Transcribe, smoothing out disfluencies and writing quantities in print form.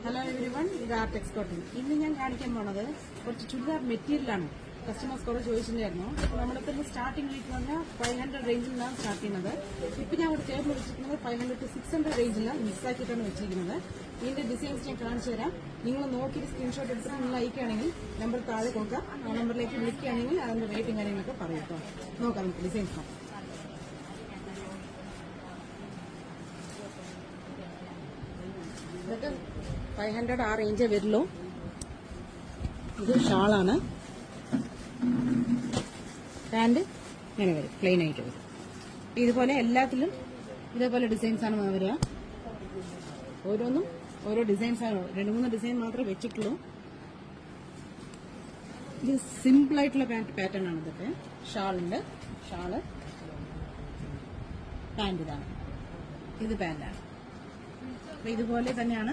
Hello everyone, ഇത് art exporting. ഇന്ന് ഞാൻ കാണിക്കാൻ പോണത് കുറച്ച് ചുരിദാർ മെറ്റീരിയലാണ്. കസ്റ്റമേഴ്സ് കുറെ ചോദിച്ചിട്ടുണ്ടായിരുന്നു. നമ്മുടെ സ്റ്റാർട്ടിംഗ് റേറ്റ് എന്ന് പറഞ്ഞാൽ 500 റേഞ്ചിൽ നിന്നാണ് സ്റ്റാർട്ട് ചെയ്യുന്നത്. ഇപ്പൊ ഞാൻ ഒരു ടേബിൾ വെച്ചിരിക്കുന്നത് 500 to 600 റേഞ്ചിലാണ് മിക്സ് ആക്കിയിട്ടാണ് വെച്ചിരിക്കുന്നത്. ഇതിന്റെ ഡിസൈൻസ് ഞാൻ കാണിച്ചു തരാം. നിങ്ങൾ നോക്കിയിട്ട് സ്ക്രീൻഷോട്ട് എടുത്തിട്ട് നിങ്ങൾ അയക്കുകയാണെങ്കിൽ നമ്പർ താഴെ കൊടുക്കാം. ആ നമ്പറിലേക്ക് വിളിക്കുകയാണെങ്കിൽ അതിന്റെ റേറ്റും കാര്യങ്ങളൊക്കെ പറയും കേട്ടോ. നോക്കാം, നമുക്ക് ഡിസൈൻസ് നോക്കാം. ഇതൊക്കെ 500 ആ റേഞ്ചേ വരുള്ളൂ. ഇത് ഷാളാണ്. പാന്റ് ഇങ്ങനെ വരും, പ്ലെയിൻ ആയിട്ട് വരും. ഇതുപോലെ എല്ലാത്തിലും ഇതേപോലെ ഡിസൈൻസ് ആണ് വരിക. ഓരോന്നും ഓരോ ഡിസൈൻസ് ആണ്. 2-3 ഡിസൈൻ മാത്രമേ വെച്ചിട്ടുള്ളൂ. ഇത് സിമ്പിൾ ആയിട്ടുള്ള പാറ്റേൺ ആണ്. ഇതൊക്കെ ഷാളുണ്ട്. ഷാള്, പാന്റ് ഇതാണ്. ഇത് പാന്റാണ്. അപ്പൊ ഇതുപോലെ തന്നെയാണ്